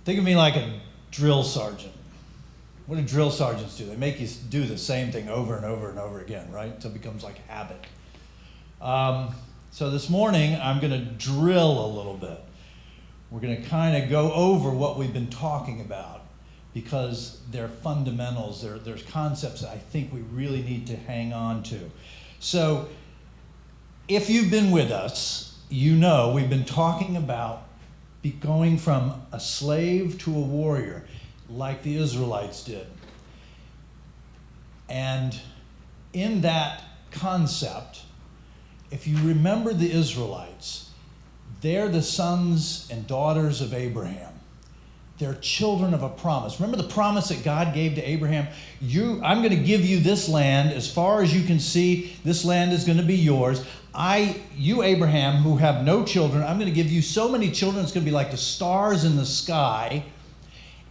Think of me like a drill sergeant. What do drill sergeants do? They make you do the same thing over and over and over again, right? Until it becomes like habit. So this morning, I'm going to drill a little bit. We're going to kind of go over what we've been talking about because they're fundamentals. There's concepts that I think we really need to hang on to. So if you've been with us, you know we've been talking about going from a slave to a warrior like the Israelites did. And in that concept, if you remember the Israelites, they're the sons and daughters of Abraham. They're children of a promise. Remember the promise that God gave to Abraham? I'm going to give you this land as far as you can see. This land is going to be yours. You, Abraham, who have no children, I'm going to give you so many children, it's going to be like the stars in the sky.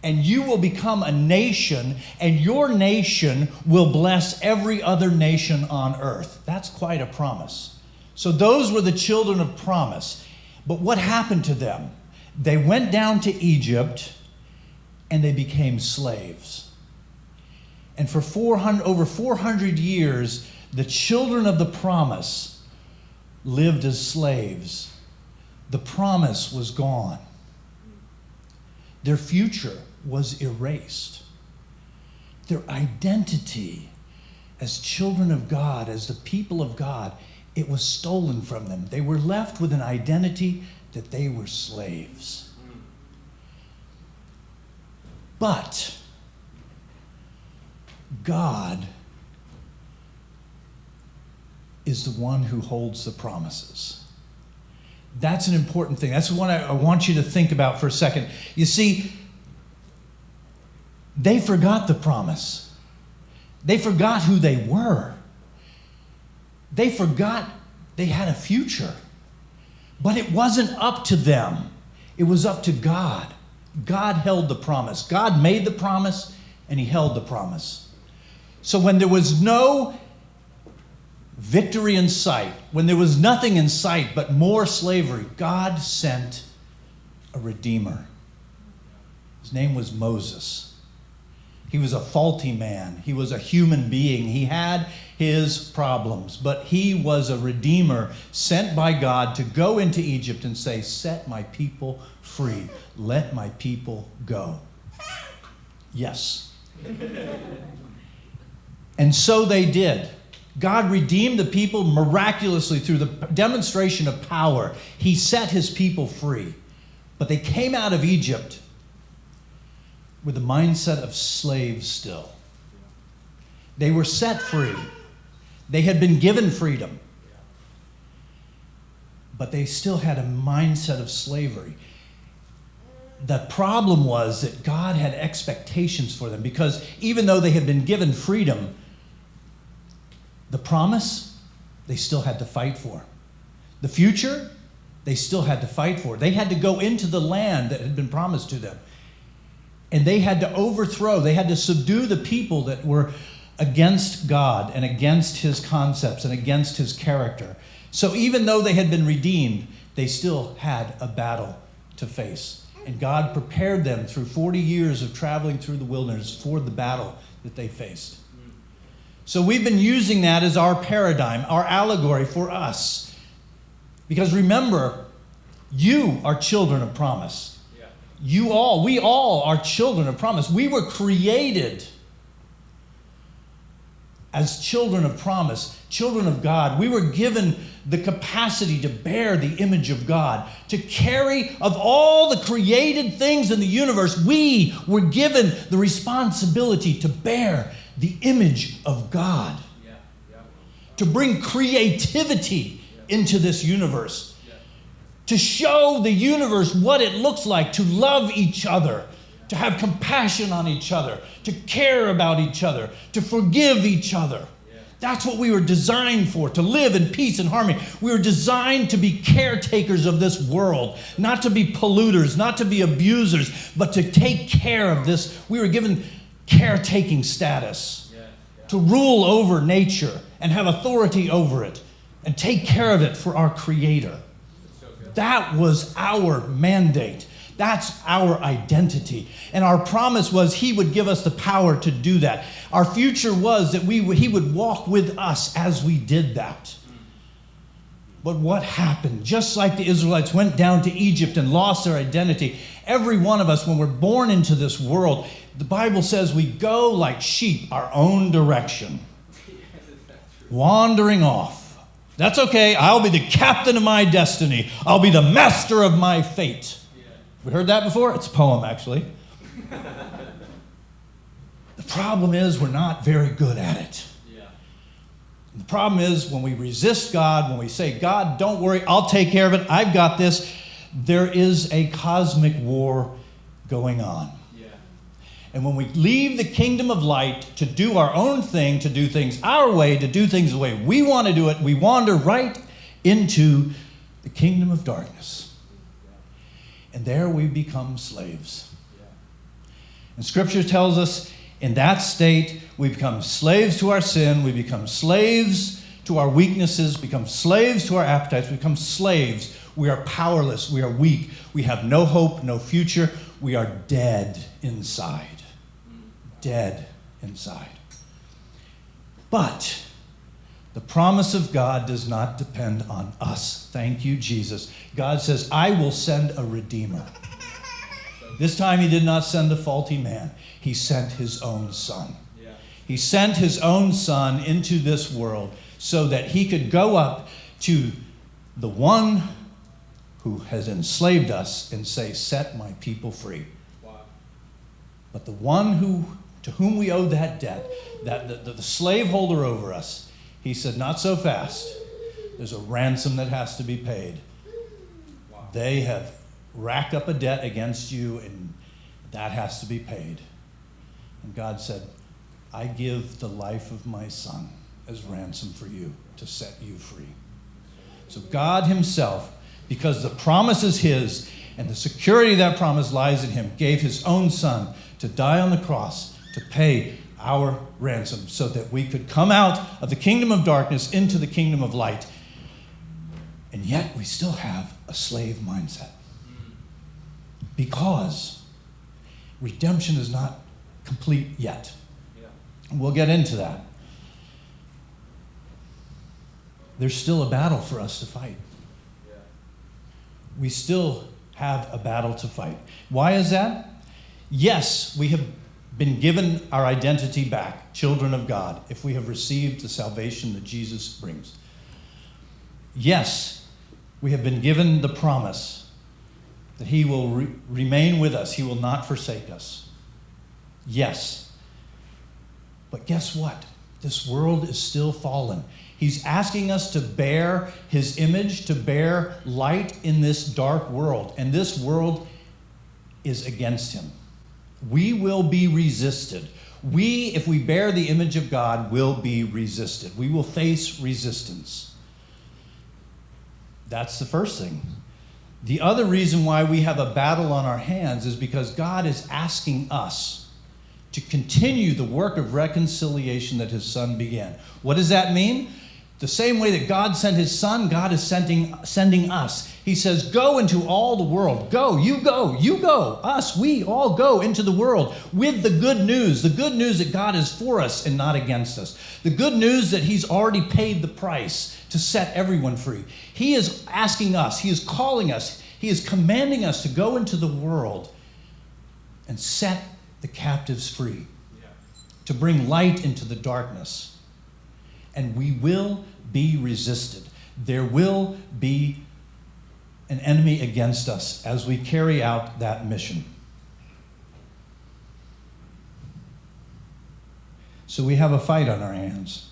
And you will become a nation, and your nation will bless every other nation on earth. That's quite a promise. So those were the children of promise. But what happened to them? They went down to Egypt, and they became slaves. And for over 400 years, the children of the promise lived as slaves. The promise was gone. Their future was erased. Their identity as children of God, as the people of God, it was stolen from them. They were left with an identity that they were slaves. But God is the one who holds the promises. That's an important thing. That's the one I want you to think about for a second. You see, they forgot the promise. They forgot who they were. They forgot they had a future. But it wasn't up to them. It was up to God. God held the promise. God made the promise, and he held the promise. So when there was no victory in sight, when there was nothing in sight but more slavery, God sent a redeemer. His name was Moses. He was a faulty man. He was a human being. He had his problems, but he was a redeemer sent by God to go into Egypt and say, set my people free. Let my people go. Yes. And so they did. God redeemed the people miraculously through the demonstration of power. He set his people free. But they came out of Egypt with the mindset of slaves still. They were set free. They had been given freedom. But they still had a mindset of slavery. The problem was that God had expectations for them, because even though they had been given freedom, the promise, they still had to fight for. The future, they still had to fight for. They had to go into the land that had been promised to them. And they had to overthrow, they had to subdue the people that were against God and against his concepts and against his character. So even though they had been redeemed, they still had a battle to face. And God prepared them through 40 years of traveling through the wilderness for the battle that they faced. So we've been using that as our paradigm, our allegory for us. Because remember, you are children of promise. We all are children of promise. We were created as children of promise, children of God. We were given the capacity to bear the image of God, to carry, of all the created things in the universe, we were given the responsibility to bear the image of God, to bring creativity into this universe. To show the universe what it looks like to love each other, to have compassion on each other, to care about each other, to forgive each other. That's what we were designed for, to live in peace and harmony. We were designed to be caretakers of this world, not to be polluters, not to be abusers, but to take care of this. We were given caretaking status, to rule over nature and have authority over it and take care of it for our Creator. That was our mandate. That's our identity. And our promise was he would give us the power to do that. Our future was that he would walk with us as we did that. But what happened? Just like the Israelites went down to Egypt and lost their identity, every one of us, when we're born into this world, the Bible says we go like sheep our own direction, wandering off. That's okay. I'll be the captain of my destiny. I'll be the master of my fate. We heard that before? It's a poem, actually. The problem is we're not very good at it. The problem is when we resist God, when we say, God, don't worry, I'll take care of it, I've got this, there is a cosmic war going on. Yeah. And when we leave the kingdom of light to do our own thing, to do things our way, to do things the way we want to do it, we wander right into the kingdom of darkness. And there we become slaves. And Scripture tells us in that state, we become slaves to our sin, we become slaves to our weaknesses, become slaves to our appetites, we become slaves. We are powerless, we are weak, we have no hope, no future, we are dead inside. Dead inside. But the promise of God does not depend on us. Thank you, Jesus. God says, I will send a Redeemer. This time he did not send a faulty man. He sent his own son. Yeah. He sent his own son into this world so that he could go up to the one who has enslaved us and say, set my people free. Wow. But the one to whom we owe that debt, the slaveholder over us, he said, not so fast. There's a ransom that has to be paid. Wow. They have racked up a debt against you, and that has to be paid. And God said, I give the life of my son as ransom for you to set you free. So God himself, because the promise is his and the security of that promise lies in him, gave his own son to die on the cross to pay our ransom so that we could come out of the kingdom of darkness into the kingdom of light. And yet we still have a slave mindset. Because redemption is not complete yet. Yeah. We'll get into that. There's still a battle for us to fight. Yeah. We still have a battle to fight. Why is that? Yes, we have been given our identity back, children of God, if we have received the salvation that Jesus brings. Yes, we have been given the promise that he will remain with us. He will not forsake us. Yes. But guess what? This world is still fallen. He's asking us to bear his image, to bear light in this dark world. And this world is against him. We will be resisted. We, if we bear the image of God, will be resisted. We will face resistance. That's the first thing. The other reason why we have a battle on our hands is because God is asking us to continue the work of reconciliation that his son began. What does that mean? The same way that God sent his son, God is sending us. He says, go into all the world. Go, you go, us, we all go into the world with the good news that God is for us and not against us. The good news that he's already paid the price to set everyone free. He is asking us, he is calling us, he is commanding us to go into the world and set the captives free, to bring light into the darkness. And we will be resisted. There will be an enemy against us as we carry out that mission. So we have a fight on our hands.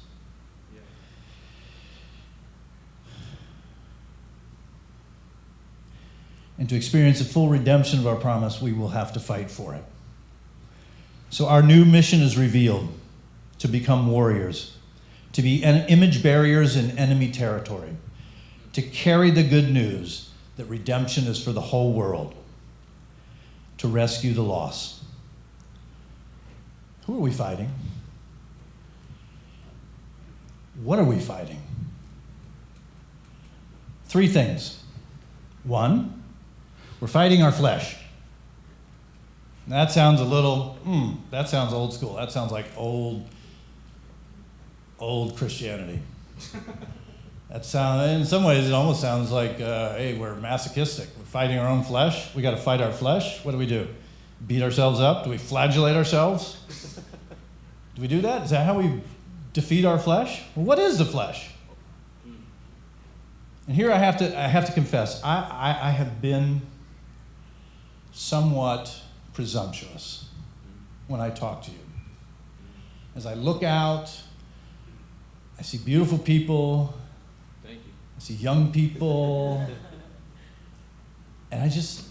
And to experience a full redemption of our promise, we will have to fight for it. So our new mission is revealed: to become warriors, to be image bearers in enemy territory, to carry the good news that redemption is for the whole world, to rescue the lost. Who are we fighting? What are we fighting? 3 things. 1, we're fighting our flesh. That sounds a little, that sounds old school. That sounds like old Christianity. In some ways, it almost sounds like, hey, we're masochistic. We're fighting our own flesh. We got to fight our flesh. What do? Beat ourselves up? Do we flagellate ourselves? Do we do that? Is that how we defeat our flesh? Well, what is the flesh? And here I have to confess, I have been somewhat presumptuous when I talk to you. As I look out, I see beautiful people. Thank you. I see young people. And I just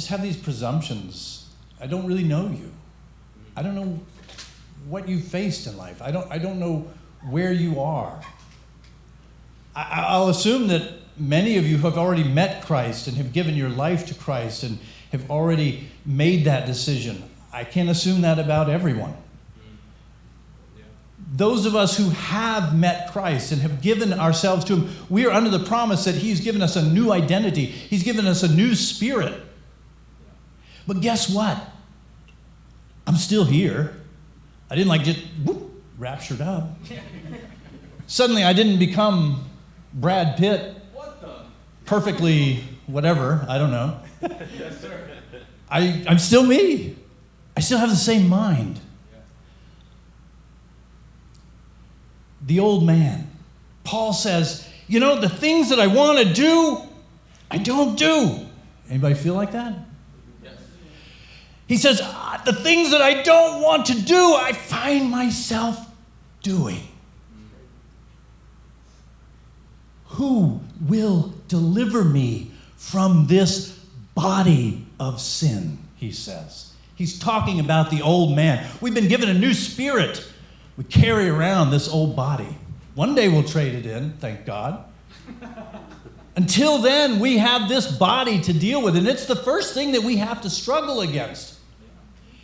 have these presumptions. I don't really know you. I don't know what you've faced in life. I don't know where you are. I'll assume that many of you have already met Christ and have given your life to Christ and have already made that decision. I can't assume that about everyone. Yeah. Those of us who have met Christ and have given ourselves to Him, we are under the promise that He's given us a new identity. He's given us a new spirit. But guess what? I'm still here. I didn't just raptured up. Suddenly I didn't become Brad Pitt. What the? Perfectly whatever, I don't know. Yes, sir. I'm still me. I still have the same mind. Yeah. The old man. Paul says, the things that I want to do, I don't do. Anybody feel like that? Yes. He says, the things that I don't want to do, I find myself doing. Who will deliver me from this body of sin, he says. He's talking about the old man. We've been given a new spirit. We carry around this old body. One day we'll trade it in, thank God. Until then, we have this body to deal with, and it's the first thing that we have to struggle against.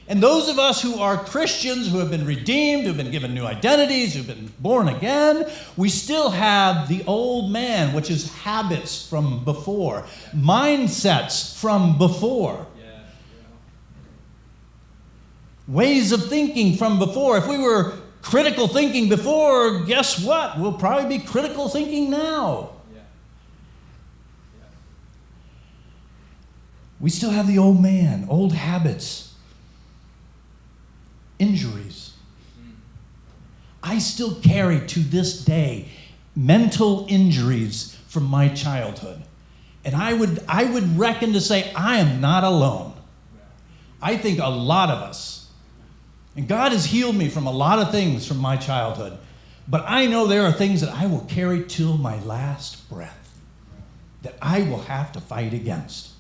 And those of us who are Christians, who have been redeemed, who have been given new identities, who have been born again, we still have the old man, which is habits from before, mindsets from before, ways of thinking from before. If we were critical thinking before, guess what? We'll probably be critical thinking now. We still have the old man, old habits. Injuries. I still carry to this day mental injuries from my childhood. And I would reckon to say I am not alone. I think a lot of us. And God has healed me from a lot of things from my childhood. But I know there are things that I will carry till my last breath that I will have to fight against.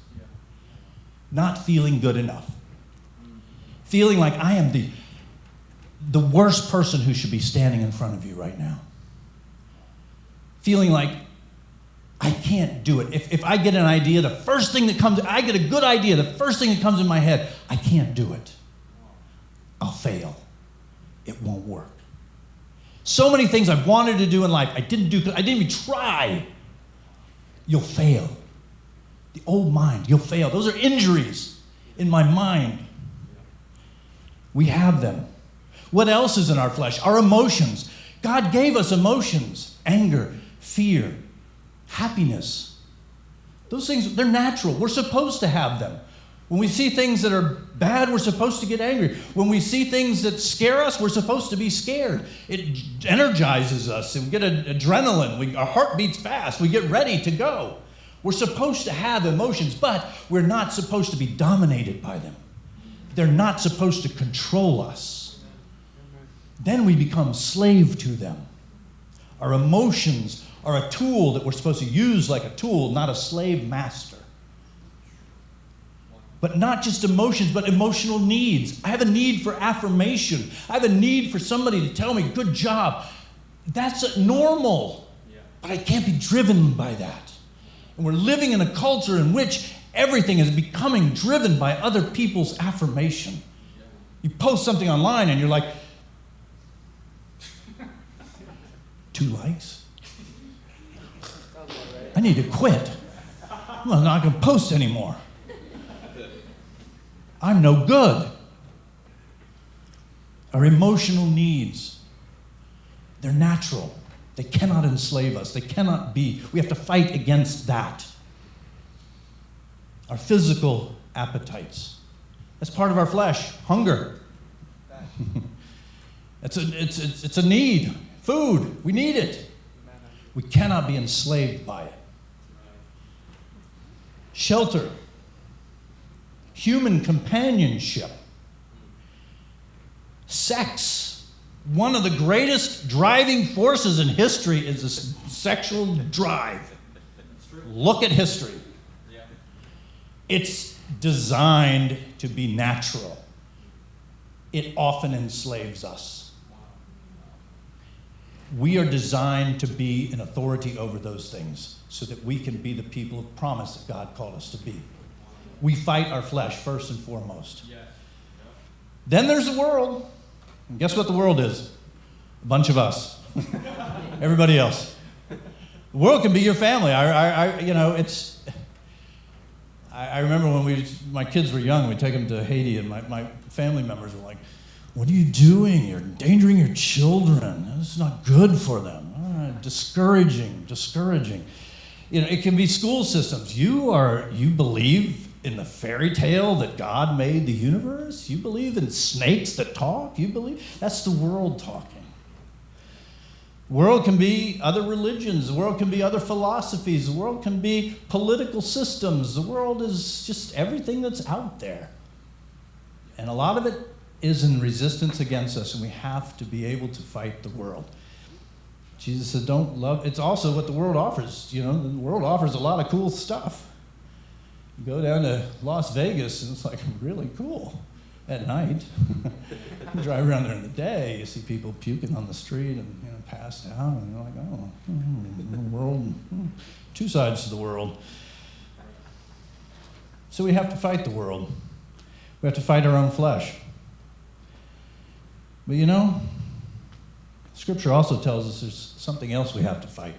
Not feeling good enough. Feeling like I am the worst person who should be standing in front of you right now. Feeling like I can't do it. If I get an idea, I get a good idea, the first thing that comes in my head, I can't do it. I'll fail. It won't work. So many things I've wanted to do in life, I didn't do, I didn't even try. You'll fail. The old mind, you'll fail. Those are injuries in my mind. We have them. What else is in our flesh? Our emotions. God gave us emotions. Anger, fear, happiness. Those things, they're natural. We're supposed to have them. When we see things that are bad, we're supposed to get angry. When we see things that scare us, we're supposed to be scared. It energizes us, and we get adrenaline. Our heart beats fast. We get ready to go. We're supposed to have emotions, but we're not supposed to be dominated by them. They're not supposed to control us. Then we become slave to them. Our emotions are a tool that we're supposed to use like a tool, not a slave master. But not just emotions, but emotional needs. I have a need for affirmation. I have a need for somebody to tell me, good job. That's normal. But I can't be driven by that. And we're living in a culture in which everything is becoming driven by other people's affirmation. You post something online and you're like, 2 likes? I need to quit. I'm not going to post anymore. I'm no good. Our emotional needs, they're natural. They cannot enslave us. They cannot be. We have to fight against that. Our physical appetites. That's part of our flesh. Hunger. It's a need. Food. We need it. We cannot be enslaved by it. Shelter. Human companionship. Sex. One of the greatest driving forces in history is this sexual drive. Look at history. It's designed to be natural. It often enslaves us. We are designed to be an authority over those things so that we can be the people of promise that God called us to be. We fight our flesh first and foremost. Then there's the world. And guess what the world is? A bunch of us. Everybody else. The world can be your family. I remember when my kids were young, we'd take them to Haiti, and my family members were like, "What are you doing? You're endangering your children. This is not good for them." Discouraging. It can be school systems. You believe in the fairy tale that God made the universe? You believe in snakes that talk? You believe? That's the world talking. The world can be other religions. The world can be other philosophies. The world can be political systems. The world is just everything that's out there. And a lot of it is in resistance against us, and we have to be able to fight the world. Jesus said, don't love. It's also what the world offers. The world offers a lot of cool stuff. You go down to Las Vegas, and it's like really cool at night. You drive around there in the day, you see people puking on the street and passed out, and you're like, oh, the world, two sides to the world. So we have to fight the world. We have to fight our own flesh. But Scripture also tells us there's something else we have to fight.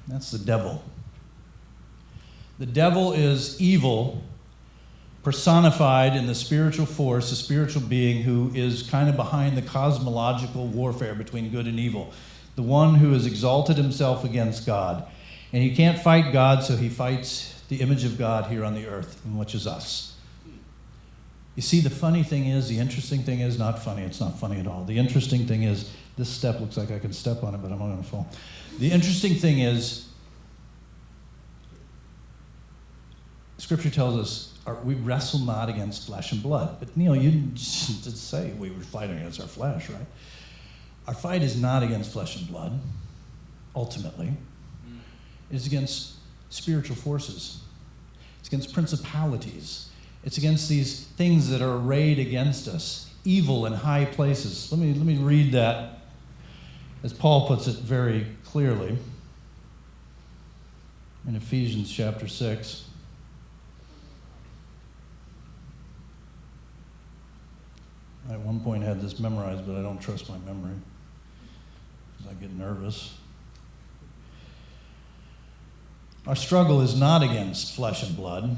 That's the devil. The devil is evil personified in the spiritual force, the spiritual being who is kind of behind the cosmological warfare between good and evil. The one who has exalted himself against God. And he can't fight God, so he fights the image of God here on the earth, which is us. You see, the interesting thing is, not funny, it's not funny at all. The interesting thing is, this step looks like I can step on it, but I'm not going to fall. The interesting thing is, Scripture tells us we wrestle not against flesh and blood. But Neil, you didn't say we were fighting against our flesh, right? Our fight is not against flesh and blood, ultimately. It is against spiritual forces. It's against principalities. It's against these things that are arrayed against us, evil in high places. Let me read that, as Paul puts it very clearly, in Ephesians chapter 6. I at one point had this memorized, but I don't trust my memory because I get nervous. Our struggle is not against flesh and blood,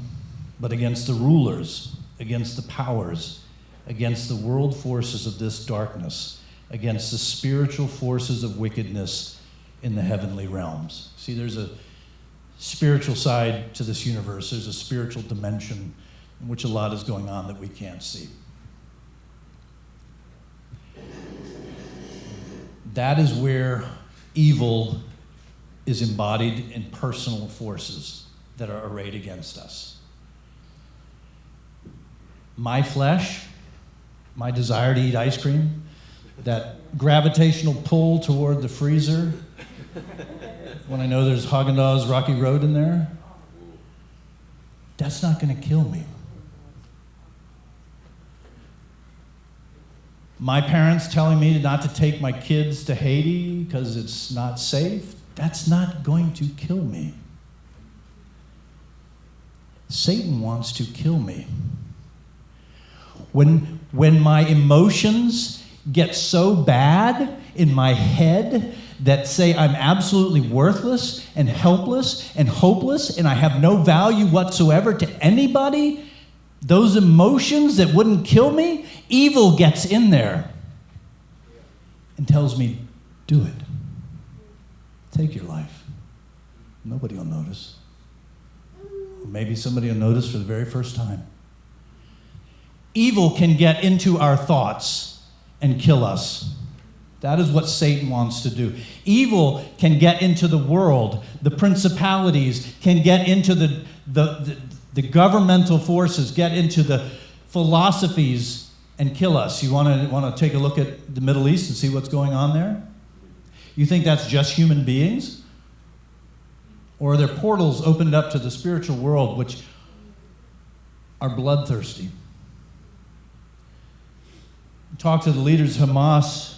but against the rulers, against the powers, against the world forces of this darkness, against the spiritual forces of wickedness in the heavenly realms. See, there's a spiritual side to this universe. There's a spiritual dimension in which a lot is going on that we can't see. That is where evil is embodied in personal forces that are arrayed against us. My flesh, my desire to eat ice cream, that gravitational pull toward the freezer when I know there's Haagen-Dazs Rocky Road in there, that's not going to kill me. My parents telling me not to take my kids to Haiti because it's not safe, that's not going to kill me. Satan wants to kill me. When my emotions get so bad in my head that say I'm absolutely worthless and helpless and hopeless and I have no value whatsoever to anybody, those emotions that wouldn't kill me, evil gets in there and tells me, do it. Take your life. Nobody will notice. Or maybe somebody will notice for the very first time. Evil can get into our thoughts and kill us. That is what Satan wants to do. Evil can get into the world. The principalities can get into the governmental forces, get into the philosophies and kill us. You want to take a look at the Middle East and see what's going on there? You think that's just human beings? Or are there portals opened up to the spiritual world which are bloodthirsty? Talked to the leaders of Hamas.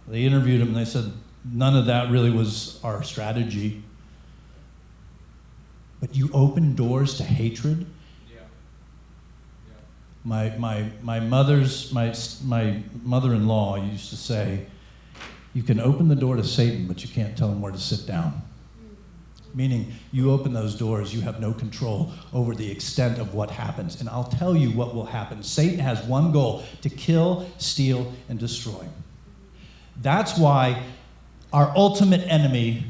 They interviewed them and they said, none of that really was our strategy. But you open doors to hatred? Yeah. My mother-in-law used to say, you can open the door to Satan, but you can't tell him where to sit down. Meaning, you open those doors, you have no control over the extent of what happens. And I'll tell you what will happen. Satan has one goal: to kill, steal, and destroy. That's why our ultimate enemy,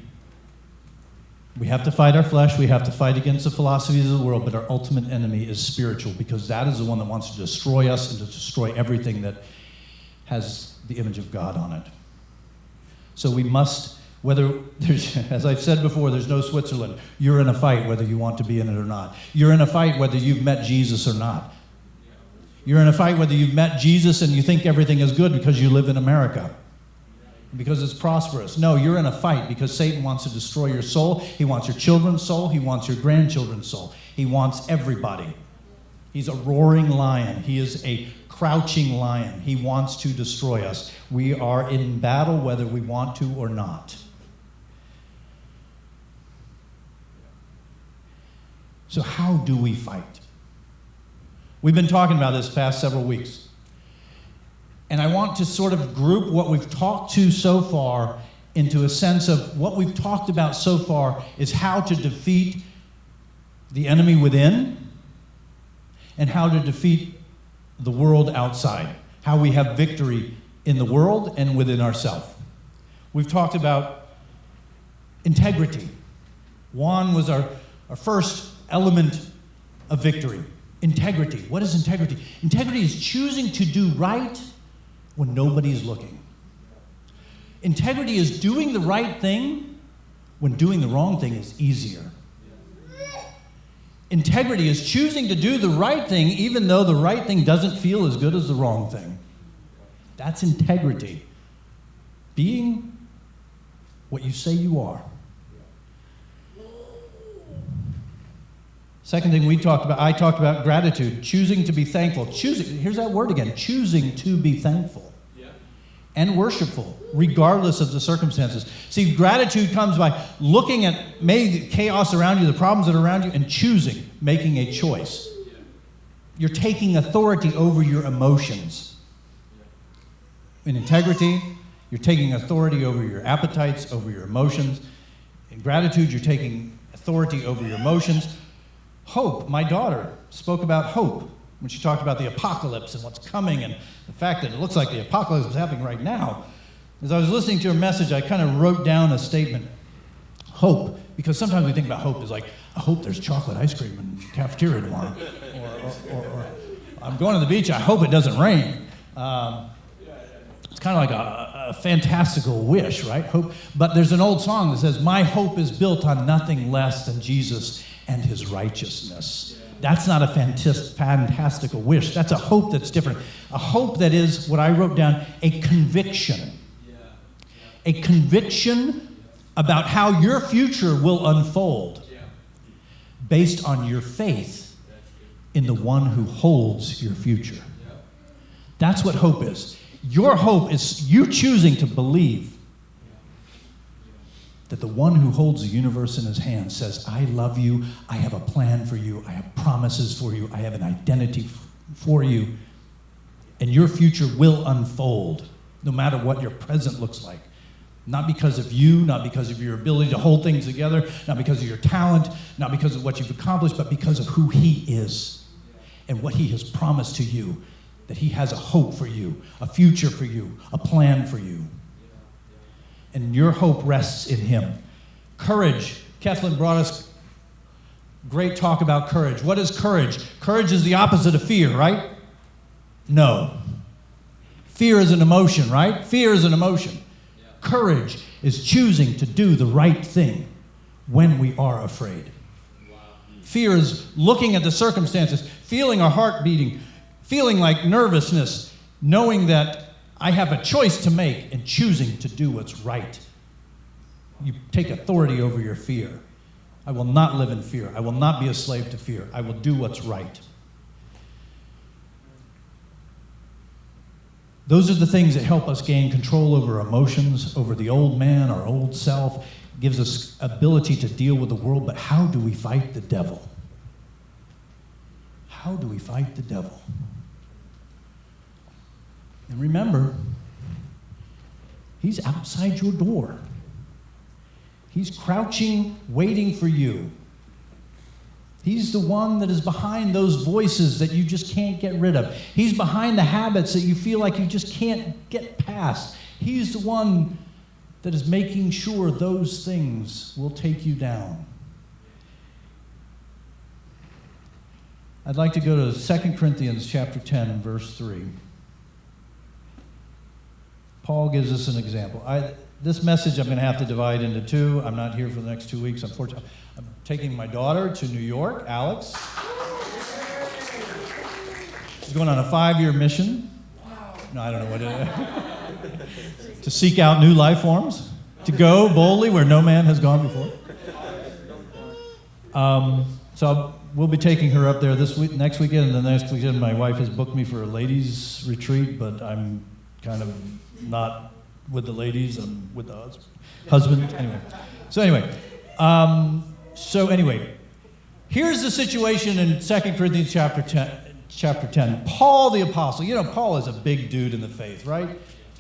we have to fight our flesh, we have to fight against the philosophies of the world, but our ultimate enemy is spiritual, because that is the one that wants to destroy us and to destroy everything that has the image of God on it. So we must, as I've said before, there's no Switzerland. You're in a fight whether you want to be in it or not. You're in a fight whether you've met Jesus or not. You're in a fight whether you've met Jesus and you think everything is good because you live in America, because it's prosperous. No, you're in a fight because Satan wants to destroy your soul. He wants your children's soul. He wants your grandchildren's soul. He wants everybody. He's a roaring lion. He is a crouching lion. He wants to destroy us. We are in battle whether we want to or not. So how do we fight? We've been talking about this past several weeks. And I want to sort of group what we've talked to so far into a sense of what we've talked about so far is how to defeat the enemy within and how to defeat the world outside, how we have victory in the world and within ourselves. We've talked about integrity. One was our first element of victory. Integrity. What is integrity? Integrity is choosing to do right when nobody's looking. Integrity is doing the right thing when doing the wrong thing is easier. Integrity is choosing to do the right thing even though the right thing doesn't feel as good as the wrong thing. That's integrity. Being what you say you are. Second thing I talked about gratitude, choosing to be thankful. Here's that word again, choosing to be thankful. And worshipful, regardless of the circumstances. See, gratitude comes by looking at maybe the chaos around you, the problems that are around you, and choosing, making a choice. You're taking authority over your emotions. In integrity, you're taking authority over your appetites, over your emotions. In gratitude, you're taking authority over your emotions. Hope. My daughter spoke about hope when she talked about the apocalypse and what's coming and the fact that it looks like the apocalypse is happening right now. As I was listening to her message, I kind of wrote down a statement. Hope. Because sometimes we think about hope as like, I hope there's chocolate ice cream in the cafeteria tomorrow. or I'm going to the beach, I hope it doesn't rain. It's kind of like a fantastical wish, right? Hope. But there's an old song that says, my hope is built on nothing less than Jesus and his righteousness. That's not a fantastical wish. That's a hope that's different. A hope that is, what I wrote down, a conviction. A conviction about how your future will unfold based on your faith in the one who holds your future. That's what hope is. Your hope is you choosing to believe that the one who holds the universe in his hand says, I love you, I have a plan for you, I have promises for you, I have an identity for you, and your future will unfold no matter what your present looks like. Not because of you, not because of your ability to hold things together, not because of your talent, not because of what you've accomplished, but because of who he is. and what he has promised to you, that he has a hope for you, a future for you, a plan for you. And your hope rests in him. Courage. Kathleen brought us great talk about courage. What is courage? Courage is the opposite of fear, right? No. Fear is an emotion, right? Fear is an emotion. Courage is choosing to do the right thing when we are afraid. Fear is looking at the circumstances, feeling our heart beating, feeling like nervousness, knowing that I have a choice to make and choosing to do what's right. You take authority over your fear. I will not live in fear. I will not be a slave to fear. I will do what's right. Those are the things that help us gain control over emotions, over the old man, our old self, gives us ability to deal with the world. But how do we fight the devil? How do we fight the devil? And remember, he's outside your door. He's crouching, waiting for you. He's the one that is behind those voices that you just can't get rid of. He's behind the habits that you feel like you just can't get past. He's the one that is making sure those things will take you down. I'd like to go to 2 Corinthians chapter 10, verse 3. Paul gives us an example. This message I'm going to have to divide into two. I'm not here for the next 2 weeks, unfortunately. I'm taking my daughter to New York, Alex. She's going on a 5-year mission. No, I don't know what it is. To seek out new life forms. To go boldly where no man has gone before. So we'll be taking her up there this week, next weekend, and the next weekend my wife has booked me for a ladies' retreat, but I'm kind of not with the ladies, I'm with the husband. Anyway, here's the situation in 2 Corinthians chapter 10. Paul the apostle. You know, Paul is a big dude in the faith, right?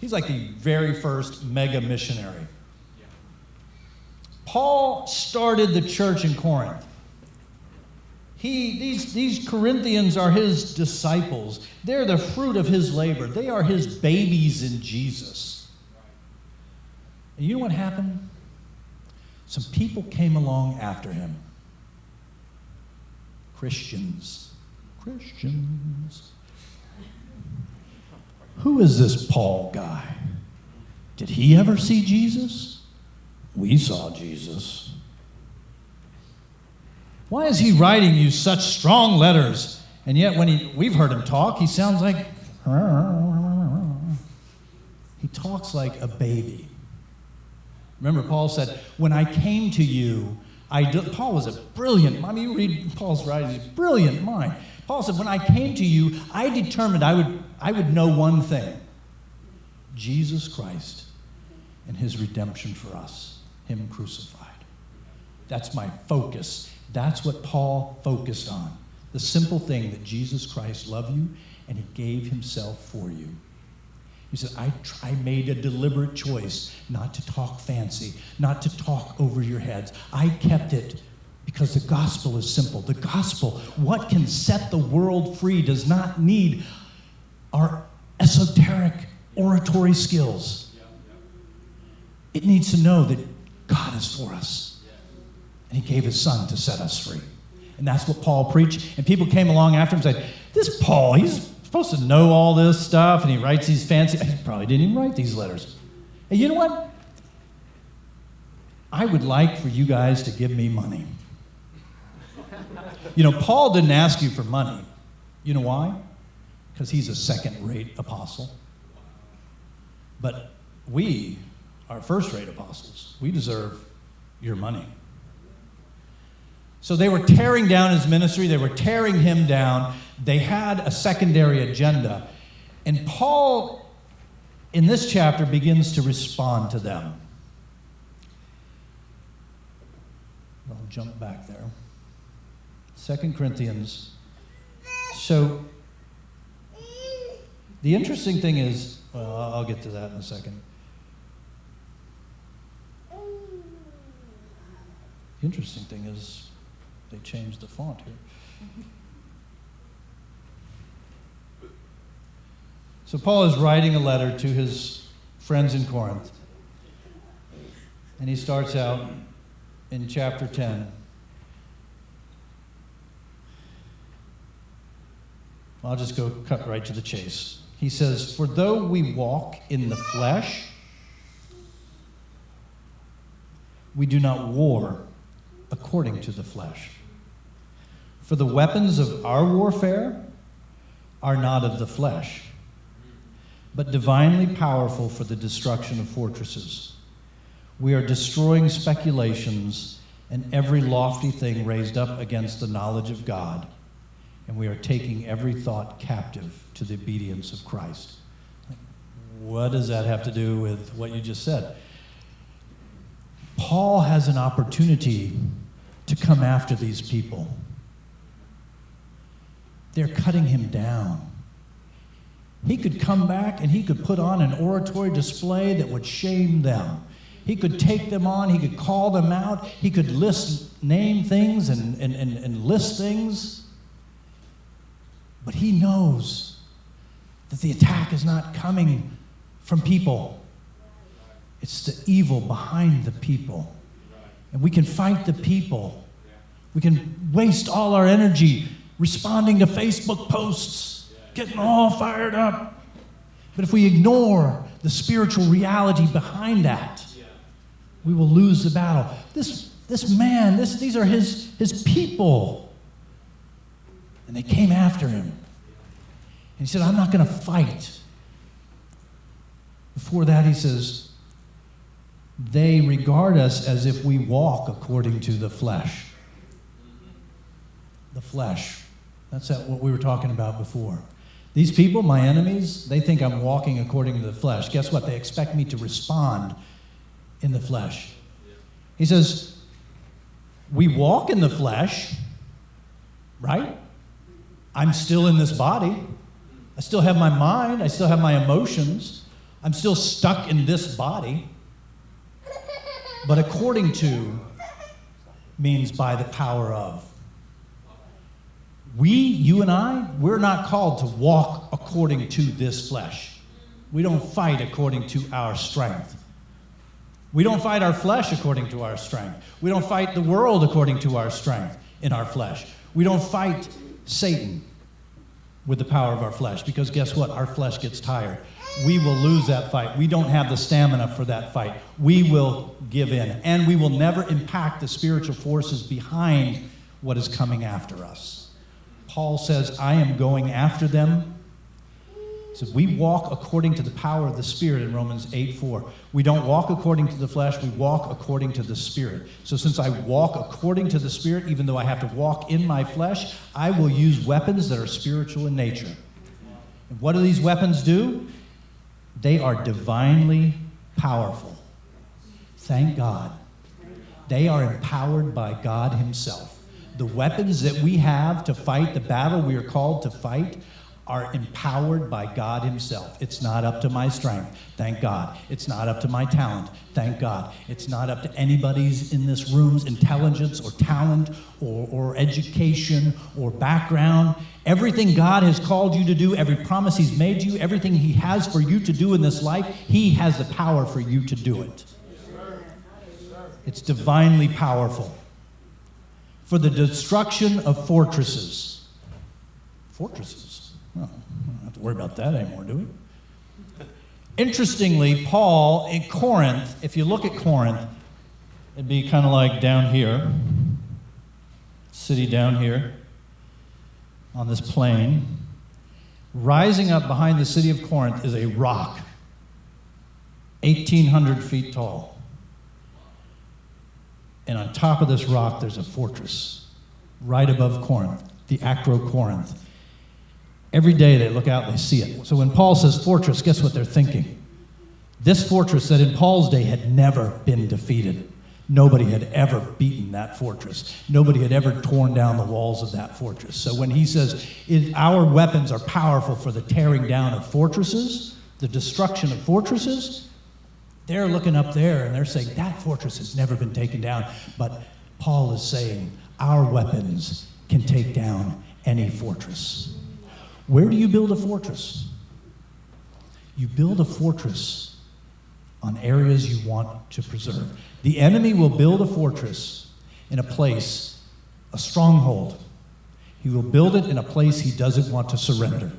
He's like the very first mega missionary. Paul started the church in Corinth. These Corinthians are his disciples. They're the fruit of his labor. They are his babies in Jesus. And you know what happened? Some people came along after him. Christians. Who is this Paul guy? Did he ever see Jesus? We saw Jesus. Why is he writing you such strong letters? And yet when we've heard him talk, he sounds like, he talks like a baby. Remember, Paul said, when I came to you, Paul was a brilliant, you read Paul's writings, brilliant mind. Paul said, when I came to you, I determined I would know one thing, Jesus Christ and his redemption for us, him crucified. That's my focus. That's what Paul focused on. The simple thing that Jesus Christ loved you and he gave himself for you. He said, I made a deliberate choice not to talk fancy, not to talk over your heads. I kept it because the gospel is simple. The gospel, what can set the world free, does not need our esoteric oratory skills. It needs to know that God is for us. And he gave his son to set us free. And that's what Paul preached. And people came along after him and said, this Paul, he's supposed to know all this stuff, and he writes these fancy, he probably didn't even write these letters. And you know what? I would like for you guys to give me money. You know, Paul didn't ask you for money. You know why? Because he's a second-rate apostle. But we are first-rate apostles. We deserve your money. So they were tearing down his ministry. They were tearing him down. They had a secondary agenda. And Paul, in this chapter, begins to respond to them. I'll jump back there. 2 Corinthians. So the interesting thing is, well, I'll get to that in a second. The interesting thing is, they changed the font here. So Paul is writing a letter to his friends in Corinth. And he starts out in chapter 10. I'll just go cut right to the chase. He says, "For though we walk in the flesh, we do not war according to the flesh. For the weapons of our warfare are not of the flesh, but divinely powerful for the destruction of fortresses. We are destroying speculations and every lofty thing raised up against the knowledge of God, and we are taking every thought captive to the obedience of Christ." What does that have to do with what you just said? Paul has an opportunity to come after these people. They're cutting him down. He could come back and he could put on an oratory display that would shame them. He could take them on, he could call them out, he could name things and list things. But he knows that the attack is not coming from people. It's the evil behind the people. And we can fight the people. We can waste all our energy responding to Facebook posts, getting all fired up. But if we ignore the spiritual reality behind that, we will lose the battle. This man, these are his people. And they came after him. And he said, "I'm not going to fight." Before that, he says, "They regard us as if we walk according to the flesh." The flesh. That's what we were talking about before. These people, my enemies, they think I'm walking according to the flesh. Guess what? They expect me to respond in the flesh. He says, we walk in the flesh, right? I'm still in this body. I still have my mind. I still have my emotions. I'm still stuck in this body. But according to means by the power of. You and I, we're not called to walk according to this flesh. We don't fight according to our strength. We don't fight our flesh according to our strength. We don't fight the world according to our strength in our flesh. We don't fight Satan with the power of our flesh, because guess what? Our flesh gets tired. We will lose that fight. We don't have the stamina for that fight. We will give in, and we will never impact the spiritual forces behind what is coming after us. Paul says, I am going after them. He says, we walk according to the power of the Spirit in Romans 8:4. We don't walk according to the flesh, we walk according to the Spirit. So since I walk according to the Spirit, even though I have to walk in my flesh, I will use weapons that are spiritual in nature. And what do these weapons do? They are divinely powerful. Thank God. They are empowered by God Himself. The weapons that we have to fight the battle we are called to fight are empowered by God Himself. It's not up to my strength, thank God. It's not up to my talent, thank God. It's not up to anybody's in this room's intelligence or talent or education or background. Everything God has called you to do, every promise He's made you, everything He has for you to do in this life, He has the power for you to do it. It's divinely powerful. For the destruction of fortresses. Fortresses? Oh, we don't have to worry about that anymore, do we? Interestingly, Paul in Corinth, if you look at Corinth, it'd be kind of like down here, city down here, on this plain. Rising up behind the city of Corinth is a rock, 1,800 feet tall. And on top of this rock, there's a fortress right above Corinth, the Acro-Corinth. Every day they look out, they see it. So when Paul says fortress, guess what they're thinking? This fortress that in Paul's day had never been defeated. Nobody had ever beaten that fortress. Nobody had ever torn down the walls of that fortress. So when he says, our weapons are powerful for the tearing down of fortresses, the destruction of fortresses, they're looking up there and they're saying, that fortress has never been taken down. But Paul is saying, our weapons can take down any fortress. Where do you build a fortress? You build a fortress on areas you want to preserve. The enemy will build a fortress in a place, a stronghold. He will build it in a place he doesn't want to surrender.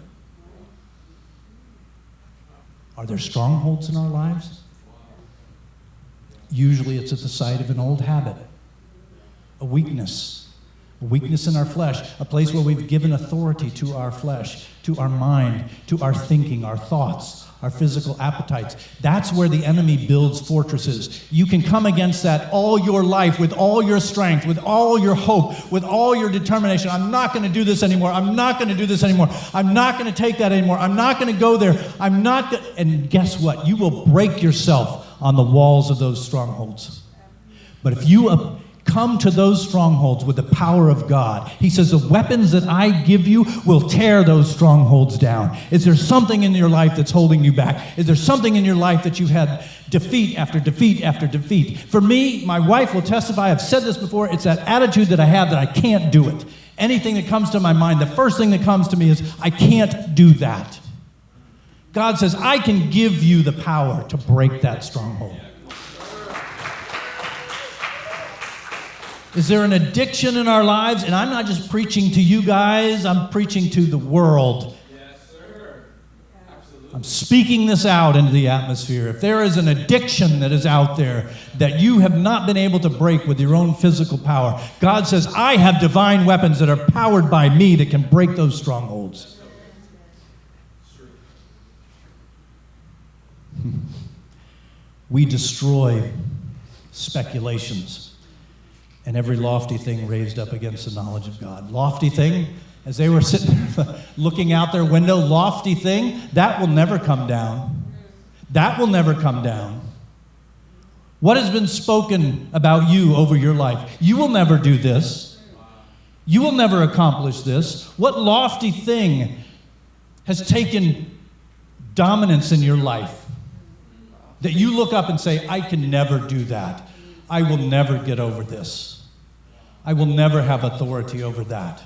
Are there strongholds in our lives? Usually it's at the site of an old habit, a weakness in our flesh, a place where we've given authority to our flesh, to our mind, to our thinking, our thoughts, our physical appetites. That's where the enemy builds fortresses. You can come against that all your life with all your strength, with all your hope, with all your determination. I'm not going to do this anymore. I'm not going to do this anymore. I'm not going to take that anymore. I'm not going to go there. And guess what? You will break yourself on the walls of those strongholds. But if you come to those strongholds with the power of God, he says, the weapons that I give you will tear those strongholds down. Is there something in your life that's holding you back? Is there something in your life that you've had defeat after defeat after defeat? For me, my wife will testify, I've said this before, it's that attitude that I have that I can't do it. Anything that comes to my mind, the first thing that comes to me is, I can't do that. God says, I can give you the power to break that stronghold. Is there an addiction in our lives? And I'm not just preaching to you guys, I'm preaching to the world. Yes, sir. Absolutely. I'm speaking this out into the atmosphere. If there is an addiction that is out there that you have not been able to break with your own physical power, God says, I have divine weapons that are powered by me that can break those strongholds. We destroy speculations and every lofty thing raised up against the knowledge of God. Lofty thing, as they were sitting there looking out their window, lofty thing, that will never come down. That will never come down. What has been spoken about you over your life? You will never do this. You will never accomplish this. What lofty thing has taken dominance in your life that you look up and say, I can never do that. I will never get over this. I will never have authority over that.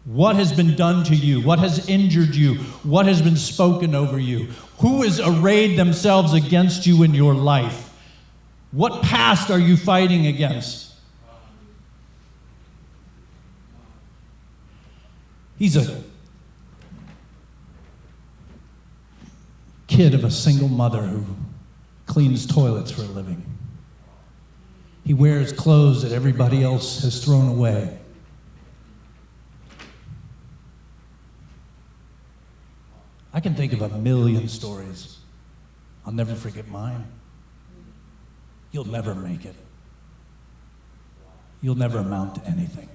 What has been done to you? What has injured you? What has been spoken over you? Who has arrayed themselves against you in your life? What past are you fighting against? He's a kid of a single mother who cleans toilets for a living. He wears clothes that everybody else has thrown away. I can think of a million stories. I'll never forget mine. You'll never make it. You'll never amount to anything.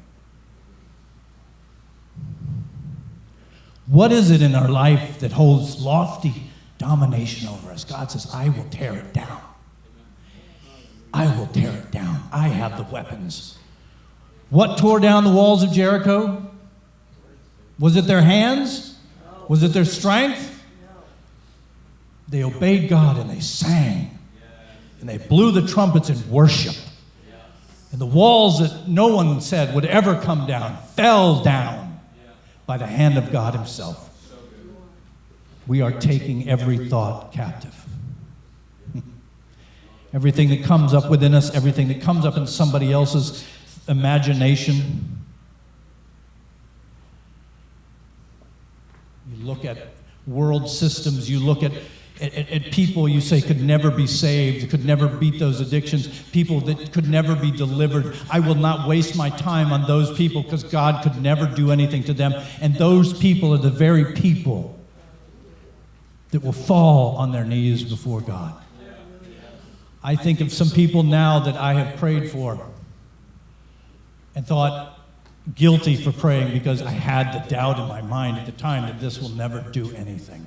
What is it in our life that holds lofty domination over us? God says, I will tear it down. I will tear it down. I have the weapons. What tore down the walls of Jericho? Was it their hands? Was it their strength? They obeyed God and they sang. And they blew the trumpets in worship. And the walls that no one said would ever come down fell down by the hand of God himself. We are taking every thought captive. Everything that comes up within us, everything that comes up in somebody else's imagination. You look at world systems, you look at people you say could never be saved, could never beat those addictions, people that could never be delivered. I will not waste my time on those people because God could never do anything to them. And those people are the very people that will fall on their knees before God. I think of some people now that I have prayed for and thought guilty for praying because I had the doubt in my mind at the time that this will never do anything.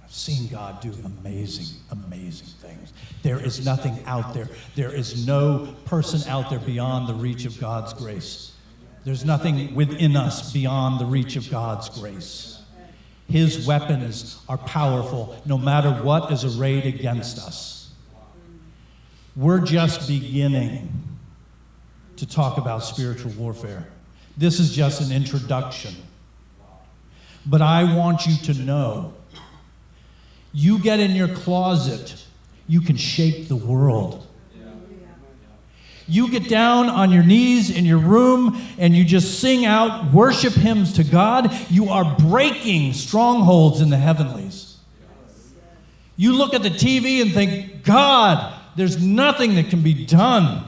I've seen God do amazing, amazing things. There is nothing out there. There is no person out there beyond the reach of God's grace. There's nothing within us beyond the reach of God's grace. His weapons are powerful no matter what is arrayed against us. We're just beginning to talk about spiritual warfare. This is just an introduction. But I want you to know You get in your closet, you can shape the world. You get down on your knees in your room and you just sing out worship hymns to God. You are breaking strongholds in the heavenlies. You look at the TV and think, God, there's nothing that can be done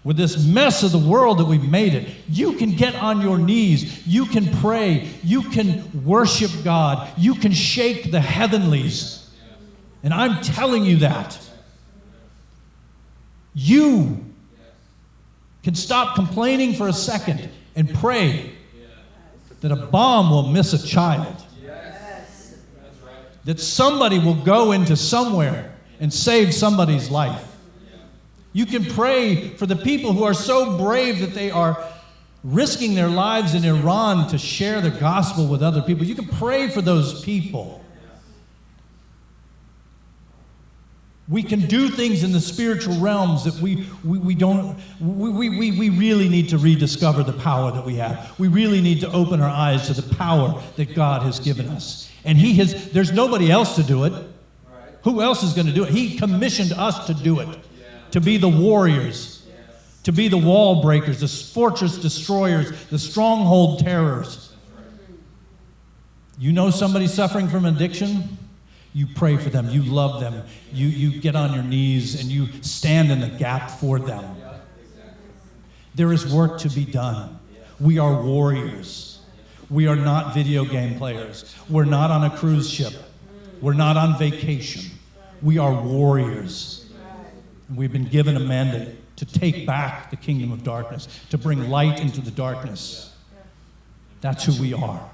with this mess of the world that we've made it. You can get on your knees. You can pray. You can worship God. You can shake the heavenlies. And I'm telling you that. You can stop complaining for a second and pray that a bomb will miss a child. That somebody will go into somewhere and save somebody's life. You can pray for the people who are so brave that they are risking their lives in Iran to share the gospel with other people. You can pray for those people. We can do things in the spiritual realms that we really need to rediscover the power that we have. We really need to open our eyes to the power that God has given us. And there's nobody else to do it. Who else is going to do it? He commissioned us to do it. To be the warriors. To be the wall breakers, the fortress destroyers, the stronghold terrors. You know somebody suffering from addiction? You pray for them, you love them, you get on your knees and you stand in the gap for them. There is work to be done. We are warriors. We are not video game players. We're not on a cruise ship. We're not on vacation. We are warriors. And we've been given a mandate to take back the kingdom of darkness, to bring light into the darkness. That's who we are.